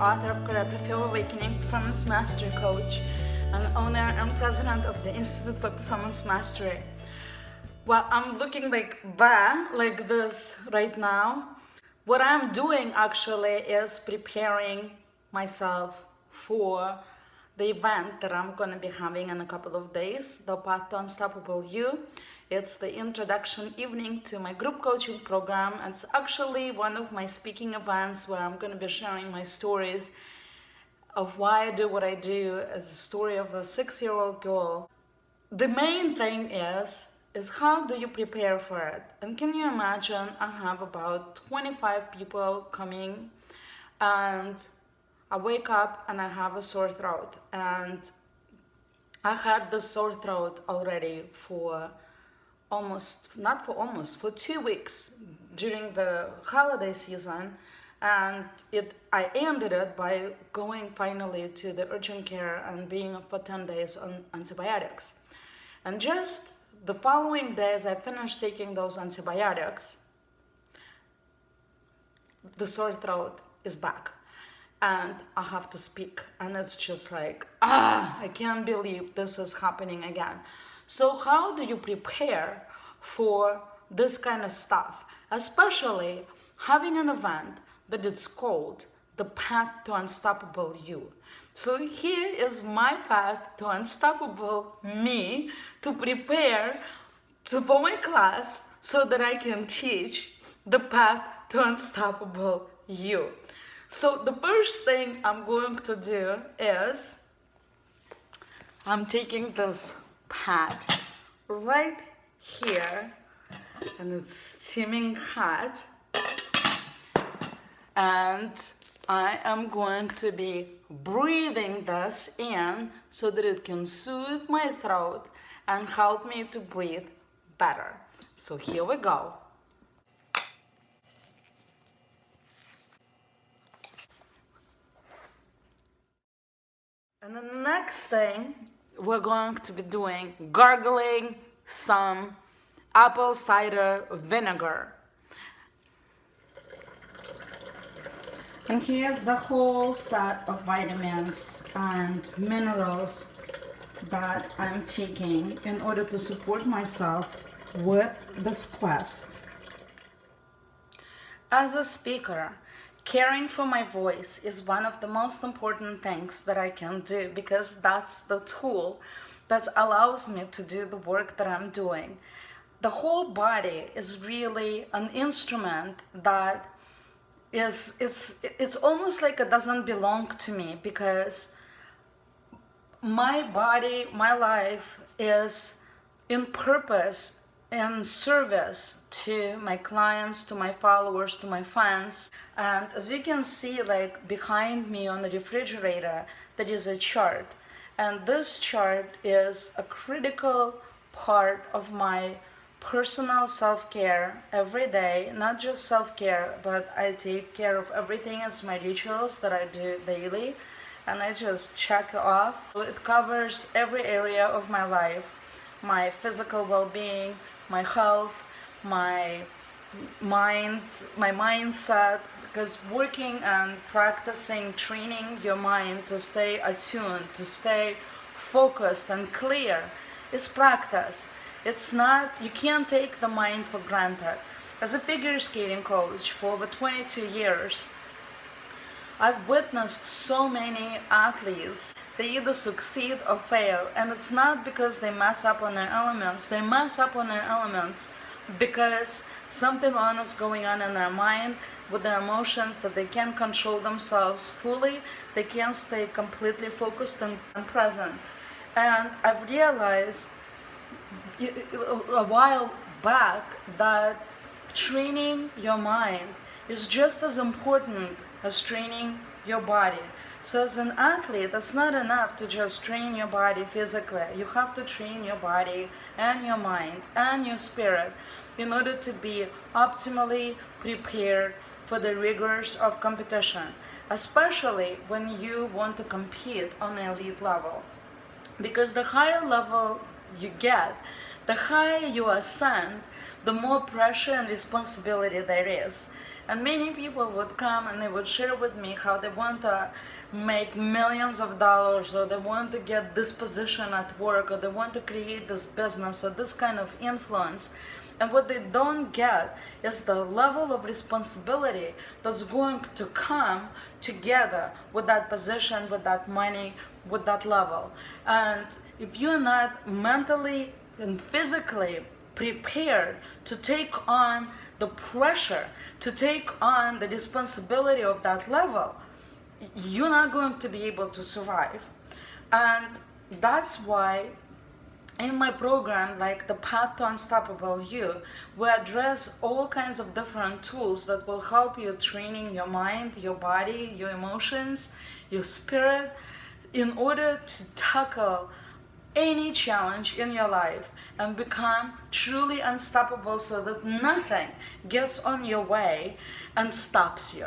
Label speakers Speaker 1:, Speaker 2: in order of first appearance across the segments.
Speaker 1: author of Choreography of Awakening, performance master coach, and owner and president of the Institute for Performance Mastery. Well, I'm looking like this right now. What I'm doing actually is preparing myself for the event that I'm going to be having in a couple of days, the Path to Unstoppable You. It's the introduction evening to my group coaching program. It's actually one of my speaking events where I'm going to be sharing my stories of why I do what I do as a story of a 6-year-old girl. The main thing is how do you prepare for it? And can you imagine I have about 25 people coming and I wake up and I have a sore throat, and I had the sore throat already for for 2 weeks during the holiday season, and I ended it by going finally to the urgent care and being for 10 days on antibiotics. And just the following days I finished taking those antibiotics, the sore throat is back and I have to speak, and it's just like, I can't believe this is happening again. So how do you prepare for this kind of stuff, especially having an event that is called the Path to Unstoppable You? So here is my path to unstoppable me to prepare for my class so that I can teach the Path to Unstoppable You. So the first thing I'm going to do is I'm taking this pad right here, and it's steaming hot, and I am going to be breathing this in so that it can soothe my throat and help me to breathe better. So here we go. And the next thing, we're going to be doing gargling some apple cider vinegar. And here's the whole set of vitamins and minerals that I'm taking in order to support myself with this quest. As a speaker, caring for my voice is one of the most important things that I can do, because that's the tool that allows me to do the work that I'm doing. The whole body is really an instrument that it's almost like it doesn't belong to me, because my body, my life is in purpose, in service to my clients, to my followers, to my fans. And as you can see, like behind me on the refrigerator, there is a chart, and this chart is a critical part of my personal self-care every day. Not just self-care, but I take care of everything as my rituals that I do daily, and I just check off. It covers every area of my life: my physical well-being, my health, my mind, my mindset, because working and practicing, training your mind to stay attuned, to stay focused and clear is practice. It's not, you can't take the mind for granted. As a figure skating coach for over 22 years, I've witnessed so many athletes. They either succeed or fail, and it's not because they mess up on their elements. They mess up on their elements because something on is going on in their mind with their emotions, that they can't control themselves fully. They can't stay completely focused and present. And I've realized a while back that training your mind is just as important as training your body. So as an athlete, it's not enough to just train your body physically. You have to train your body and your mind and your spirit in order to be optimally prepared for the rigors of competition, especially when you want to compete on the elite level. Because the higher level you get, The higher you ascend, the more pressure and responsibility there is. And many people would come and they would share with me how they want to make millions of dollars, or they want to get this position at work, or they want to create this business or this kind of influence. And what they don't get is the level of responsibility that's going to come together with that position, with that money, with that level. And if you're not mentally and physically prepared to take on the pressure, to take on the responsibility of that level, you're not going to be able to survive. And that's why in my program, like the Path to Unstoppable You, we address all kinds of different tools that will help you training your mind, your body, your emotions, your spirit, in order to tackle any challenge in your life and become truly unstoppable, so that nothing gets on your way and stops you.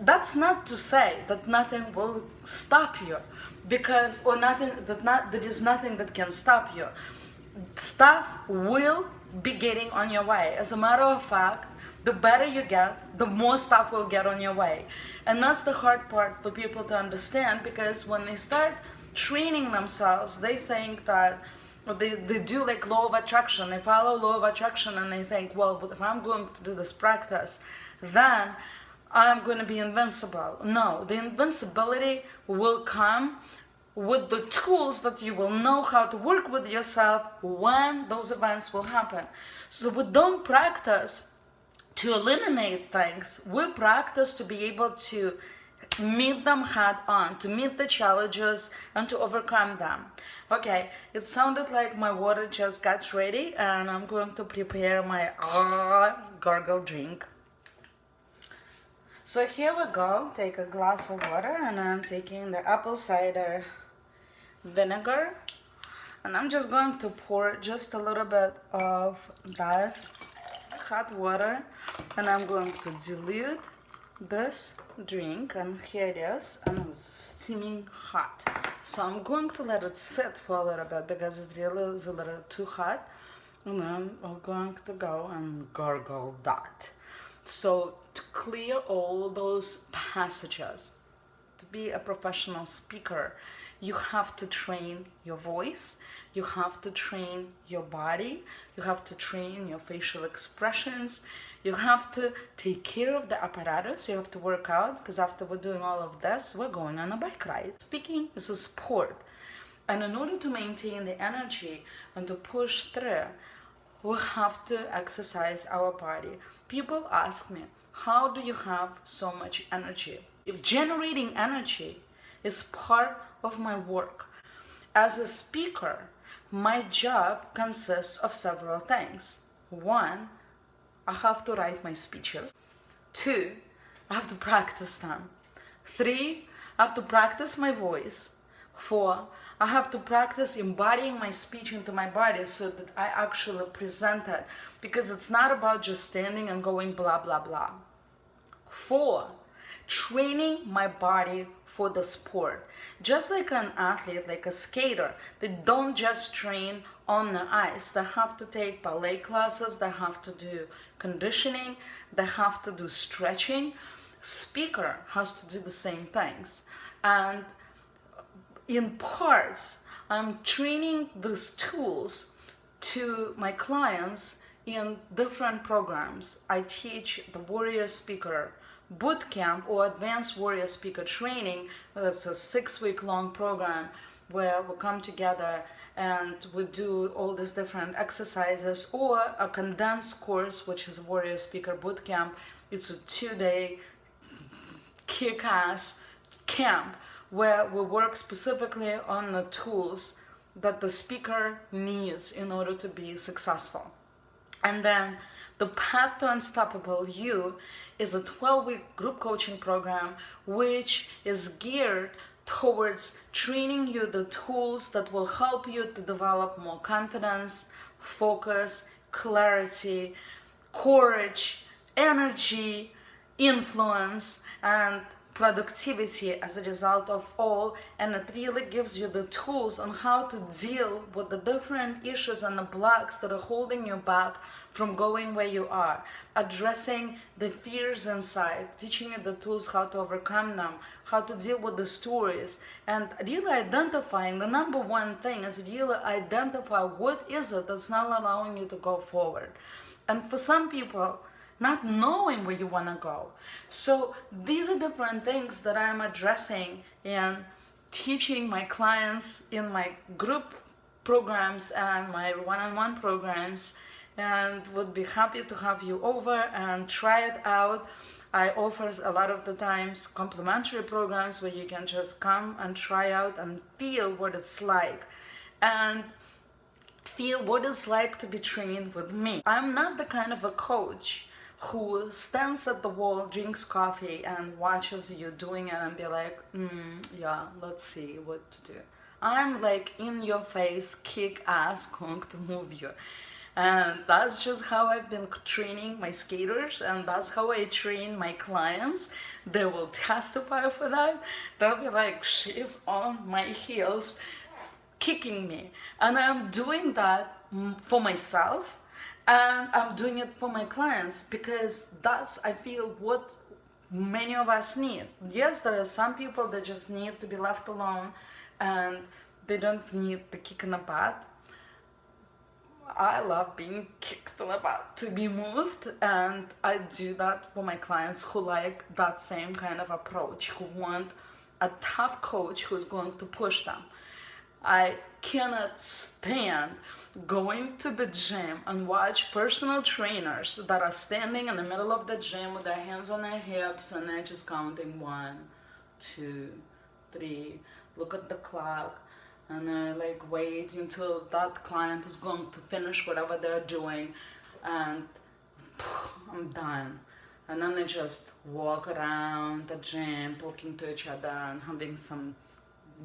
Speaker 1: That's not to say that nothing will stop you, because there is nothing that can stop you. Stuff will be getting on your way. As a matter of fact, the better you get, the more stuff will get on your way. And that's the hard part for people to understand, because when they start training themselves, they think that they do like law of attraction. They follow law of attraction and they think, well, if I'm going to do this practice, then I'm going to be invincible. No, the invincibility will come with the tools that you will know how to work with yourself when those events will happen. So we don't practice to eliminate things. We practice to be able to meet them head on, to meet the challenges and to overcome them. Okay, it sounded like my water just got ready, and I'm going to prepare my gargle drink. So here we go. Take a glass of water, and I'm taking the apple cider vinegar, and I'm just going to pour just a little bit of that hot water, and I'm going to dilute this drink, and here it is, and it's steaming hot. So I'm going to let it sit for a little bit because it really is a little too hot, and then I'm going to go and gargle that. So to clear all those passages, to be a professional speaker, you have to train your voice, you have to train your body, you have to train your facial expressions, you have to take care of the apparatus, you have to work out, because after we're doing all of this, we're going on a bike ride. Speaking is a sport, and in order to maintain the energy and to push through, we have to exercise our body. People ask me, how do you have so much energy? If generating energy is part of my work. As a speaker, my job consists of several things. 1, I have to write my speeches. 2, I have to practice them. 3, I have to practice my voice. 4, I have to practice embodying my speech into my body so that I actually present it, because it's not about just standing and going blah blah blah. 4, training my body for the sport. Just like an athlete, like a skater, they don't just train on the ice. They have to take ballet classes, they have to do conditioning, they have to do stretching. Speaker has to do the same things. And in parts, I'm training these tools to my clients in different programs. I teach the Warrior Speaker Boot Camp or Advanced Warrior Speaker Training. That's a 6-week long program where we come together and we do all these different exercises, or a condensed course, which is Warrior Speaker Boot Camp. It's a 2-day kick-ass camp where we work specifically on the tools that the speaker needs in order to be successful. And then the Path to Unstoppable You is a 12-week group coaching program which is geared towards training you the tools that will help you to develop more confidence, focus, clarity, courage, energy, influence, and productivity as a result of all, and it really gives you the tools on how to deal with the different issues and the blocks that are holding you back from going where you are, addressing the fears inside, teaching you the tools how to overcome them, how to deal with the stories, and really identifying the number one thing is really identify what is it that's not allowing you to go forward. And for some people, not knowing where you want to go. So these are different things that I'm addressing and teaching my clients in my group programs and my one-on-one programs, and would be happy to have you over and try it out. I offer a lot of the times complimentary programs where you can just come and try out and feel what it's like, and feel what it's like to be trained with me. I'm not the kind of a coach who stands at the wall, drinks coffee, and watches you doing it and be like, yeah, let's see what to do. I'm like in your face, kick ass, going to move you. And that's just how I've been training my skaters, and that's how I train my clients. They will testify for that. They'll be like, she's on my heels, kicking me. And I'm doing that for myself, and I'm doing it for my clients, because that's, I feel, what many of us need. Yes, there are some people that just need to be left alone and they don't need the kick in the butt. I love being kicked in the butt to be moved, and I do that for my clients who like that same kind of approach, who want a tough coach who's going to push them. I cannot stand going to the gym and watch personal trainers that are standing in the middle of the gym with their hands on their hips and they're just counting 1, 2, 3, look at the clock, and I like wait until that client is going to finish whatever they're doing, and I'm done. And then they just walk around the gym talking to each other and having some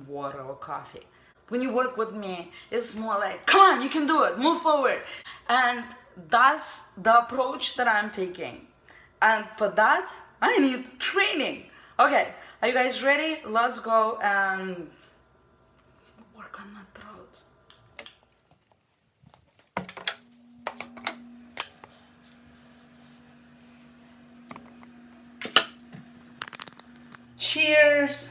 Speaker 1: water or coffee. When you work with me, it's more like, come on, you can do it, move forward. And that's the approach that I'm taking. And for that, I need training. Okay, are you guys ready? Let's go and work on that throat. Cheers.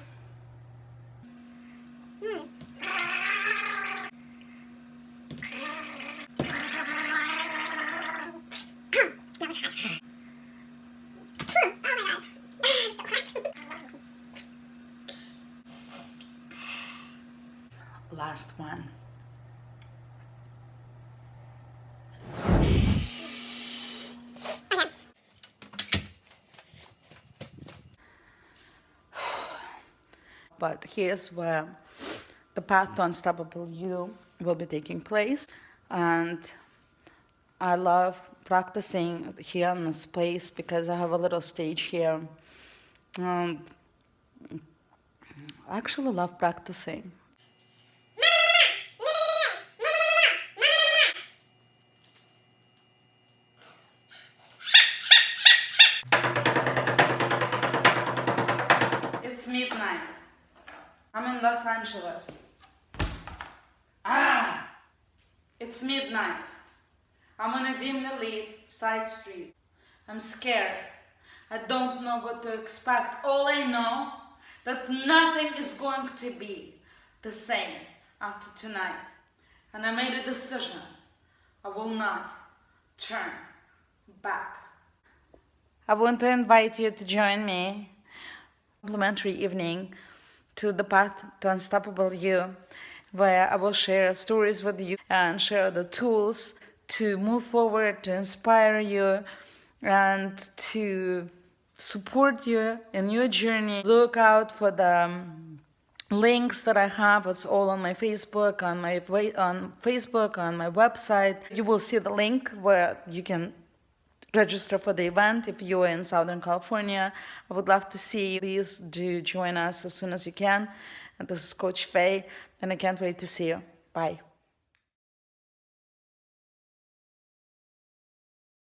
Speaker 1: Last one. But here's where the path to unstoppable you will be taking place. And I love practicing here in this place because I have a little stage here. I actually love practicing. It's midnight. I'm in Los Angeles. It's midnight. I'm on a dimly lit side street. I'm scared. I don't know what to expect. All I know that nothing is going to be the same after tonight. And I made a decision. I will not turn back. I want to invite you to join me complimentary evening to the Path to Unstoppable You, where I will share stories with you and share the tools to move forward, to inspire you, and to support you in your journey. Look out for the links that I have. It's all on my Facebook, on my website. You will see the link where you can register for the event if you're in Southern California. I would love to see you. Please do join us as soon as you can. And this is Coach FAYE, and I can't wait to see you. Bye.